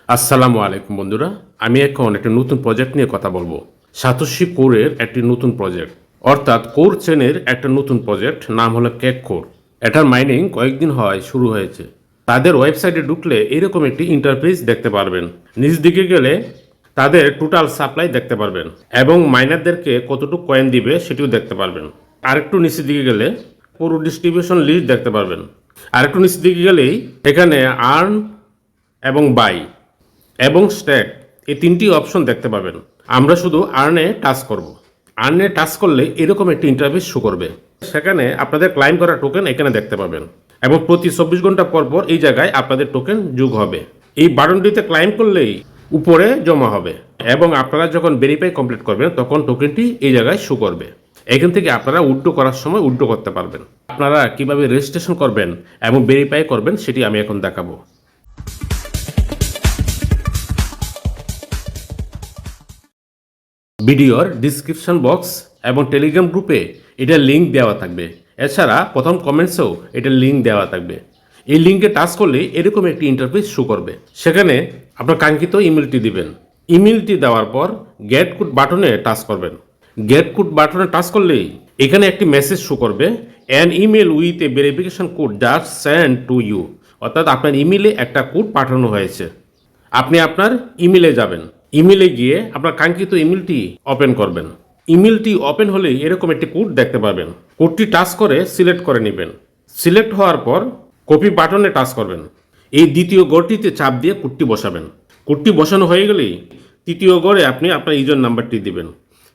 আসসালামু আলাইকুম বন্ধুরা, আমি এখন একটা নতুন প্রজেক্ট নিয়ে কথা বলবো। সাতোশি কোরের একটি নতুন প্রজেক্ট, অর্থাৎ কোর চেনের একটা নতুন প্রজেক্ট, নাম হলো কেককোর। এটার মাইনিং কয়েকদিন হয় শুরু হয়েছে। তাদের ওয়েবসাইটে ঢুকলে এরকম একটি ইন্টারফেস দেখতে পারবেন। নিচ দিকে গেলে তাদের টোটাল সাপ্লাই দেখতে পারবেন এবং মাইনারদেরকে কতটুকু কয়েন দিবে সেটিও দেখতে পারবেন। আরেকটু নিচের দিকে গেলে পুরো ডিস্ট্রিবিউশন লিস্ট দেখতে পারবেন। আরেকটু নিচের দিকে গেলেই এখানে আর্ন এবং বাই এবং স্ট্যাক এই তিনটি অপশন দেখতে পাবেন। আমরা শুধু আর্নে টাচ করব। আর্নে টাচ করলে এরকম একটি ইন্টারফেস শো করবে। সেখানে আপনাদের ক্লাইম করা টোকেন এখানে দেখতে পাবেন এবং প্রতি 24 ঘন্টা পর পর এই জায়গায় আপনাদের টোকেন যোগ হবে। এই বাটনটিতে ক্লাইম করলেই উপরে জমা হবে এবং আপনারা যখন ভেরিফাই কমপ্লিট করবেন তখন টোকেনটি এই জায়গায় শো করবে। এখান থেকে আপনারা উইথড্র করার সময় উইথড্র করতে পারবেন। আপনারা কিভাবে রেজিস্ট্রেশন করবেন এবং ভেরিফাই করবেন সেটি আমি এখন দেখাবো। ভিডিওর ডিসক্রিপশন বক্স এবং টেলিগ্রাম গ্রুপে এটার লিঙ্ক দেওয়া থাকবে। এছাড়া প্রথম কমেন্টসেও এটার লিঙ্ক দেওয়া থাকবে। এই লিঙ্কে টাচ করলে এরকম একটি ইন্টারফেস শো করবে। সেখানে আপনার কাঙ্ক্ষিত ইমেলটি দিবেন। ইমেলটি দেওয়ার পর গেট কোড বাটনে টাচ করবেন। গেট কোড বাটনে টাচ করলেই এখানে একটি মেসেজ শো করবে, an email with a verification code just send to you, অর্থাৎ আপনার ইমেলে একটা কোড পাঠানো হয়েছে। আপনি আপনার ইমেলে যাবেন। ইমেলে গিয়ে আপনার কাঙ্ক্ষিত ইমেলটি ওপেন করবেন। ইমেলটি ওপেন হলে এরকম একটি কোড দেখতে পাবেন। কোডটি টাচ করে সিলেক্ট করে নেবেন। সিলেক্ট হওয়ার পর কপি বাটনে টাচ করবেন। এই দ্বিতীয় গড়টিতে চাপ দিয়ে কোডটি বসাবেন। কোডটি বসানো হয়ে গেলেই তৃতীয় গড়ে আপনি আপনার ইউজার নাম্বারটি দিবেন।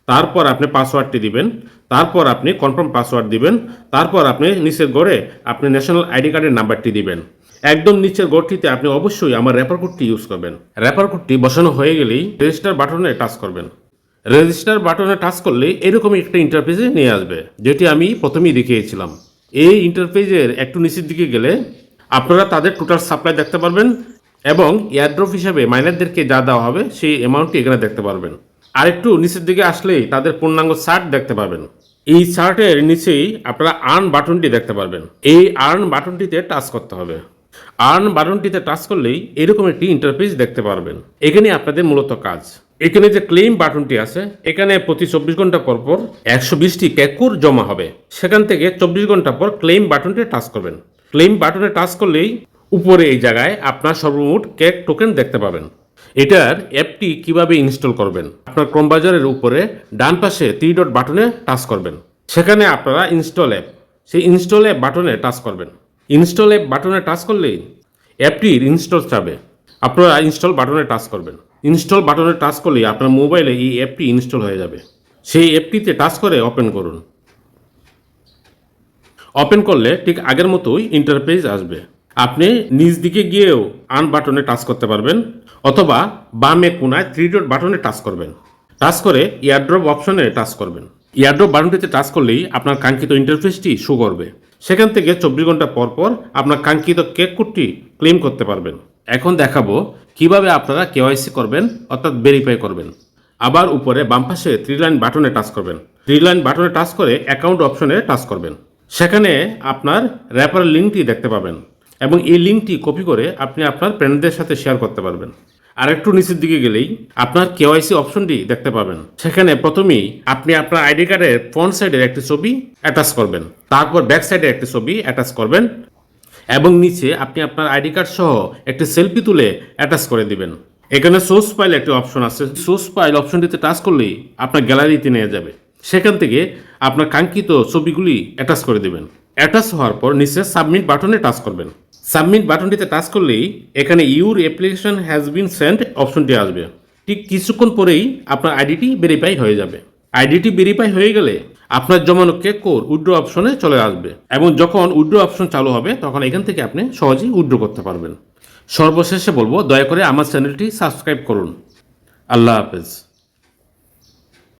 তারপর আপনি পাসওয়ার্ডটি দিবেন। তারপর আপনি কনফার্ম পাসওয়ার্ড দিবেন। তারপর আপনি নিচের গড়ে আপনি ন্যাশনাল আইডি কার্ডের নাম্বারটি দিবেন। একদম নিচের গড়টিতে আপনি অবশ্যই আমার রেফার কোডটি ইউজ করবেন। রেফার কোডটি বসানো হয়ে গেলেই রেজিস্টার বাটনে টাচ করবেন। রেজিস্টার বাটনে টাচ করলে এরকমই একটা ইন্টারফেসে নিয়ে আসবে, যেটি আমি প্রথমেই দেখিয়েছিলাম। এই ইন্টারফেসের একটু নিচের দিকে গেলে আপনারা তাদের টোটাল সাপ্লাই দেখতে পারবেন এবং এয়ারড্রপ হিসাবে মাইনারদেরকে যা দেওয়া হবে সেই অ্যামাউন্টটি এখানে দেখতে পারবেন। আর একটু নিচের দিকে আসলেই তাদের পূর্ণাঙ্গ চার্ট দেখতে পাবেন। এই চার্টের নিচেই আপনারা আর্ন বাটনটি দেখতে পারবেন। এই আর্ন বাটনটিতে টাচ করতে হবে। আর্ন বাটনটিতে টাচ করলেই এরকম একটি ইন্টারফেস দেখতে পারবেন। এখানে আপনাদের মূলত কাজ, এখানে যে ক্লেম বাটনটি আছে, এখানে প্রতি 24 ঘন্টা পর পর 120টি ক্যাককোর জমা হবে। সেখান থেকে 24 ঘন্টা পর ক্লেম বাটনটি টাচ করবেন। ক্লেম বাটনে টাচ করলেই উপরে এই জায়গায় আপনার সর্বমোট ক্যাক টোকেন দেখতে পাবেন। এটার অ্যাপটি কিভাবে ইনস্টল করবেন, আপনার ক্রোম ব্রাউজারের উপরে ডান পাশে 3 ডট বাটনে টাচ করবেন। সেখানে আপনারা ইনস্টল অ্যাপ, সেই ইনস্টল অ্যাপ বাটনে টাচ করবেন। ইনস্টল অ্যাপ বাটনে টাচ করলেই অ্যাপটির ইনস্টল চাবে। আপনারা ইনস্টল বাটনে টাচ করবেন। ইনস্টল বাটনে টাচ করলেই আপনার মোবাইলে এই অ্যাপটি ইনস্টল হয়ে যাবে। সেই অ্যাপটিতে টাচ করে ওপেন করুন। ওপেন করলে ঠিক আগের মতোই ইন্টারফেস আসবে। আপনি নিচ দিকে গিয়েও আর্ন বাটনে টাচ করতে পারবেন অথবা বামে কোনায় 3 ডট বাটনে টাচ করবেন। টাচ করে এয়ারড্রপ অপশনে টাচ করবেন। এয়ারড্রপ বাটনটিতে টাচ করলেই আপনার কাঙ্ক্ষিত ইন্টারফেসটি শো করবে। সেখান থেকে 24 ঘন্টা পর পর আপনার কাঙ্ক্ষিত কেক কোডটি ক্লেম করতে পারবেন। এখন দেখাবো কিভাবে আপনারা কেওয়াইসি করবেন, অর্থাৎ ভেরিফাই করবেন। আবার উপরে বাম পাশে 3 লাইন বাটনে টাচ করবেন। 3 লাইন বাটনে টাচ করে অ্যাকাউন্ট অপশনে টাচ করবেন। সেখানে আপনার রেফার লিঙ্কটি দেখতে পাবেন এবং এই লিঙ্কটি কপি করে আপনি আপনার ফ্রেন্ডদের সাথে শেয়ার করতে পারবেন। আর একটু নিচের দিকে গেলেই আপনার কেওয়াইসি অপশনটি দেখতে পাবেন। সেখানে প্রথমেই আপনি আপনার আইডি কার্ডের ফ্রন্ট সাইডের একটি ছবি অ্যাটাচ করবেন, তারপর ব্যাক সাইডে একটি ছবি অ্যাটাচ করবেন এবং নিচে আপনি আপনার আইডি কার্ড সহ একটি সেলফি তুলে অ্যাটাচ করে দিবেন। এখানে সোর্স ফাইল একটি অপশন আছে। সোর্স ফাইল অপশনটিতে টাচ করলেই আপনার গ্যালারিতে নিয়ে যাবে। সেখান থেকে আপনার কাঙ্ক্ষিত ছবিগুলি অ্যাটাচ করে দেবেন। অ্যাটাচ হওয়ার পর নিচে সাবমিট বাটনে টাচ করবেন। সাবমিট বাটনটিতে টাচ করলেই এখানে your application has been send অপশনটি আসবে। ঠিক কিছুক্ষণ পরেই আপনার আইডিটি ভেরিফাই হয়ে যাবে। আইডিটি ভেরিফাই হয়ে গেলে আপনার জমানো কেককোর উইথড্র অপশনে চলে আসবে এবং যখন উইথড্র অপশন চালু হবে তখন এখান থেকে আপনি সহজেই উইথড্র করতে পারবেন। সর্বশেষে বলবো, দয়া করে আমার চ্যানেলটি সাবস্ক্রাইব করুন। আল্লাহ হাফেজ।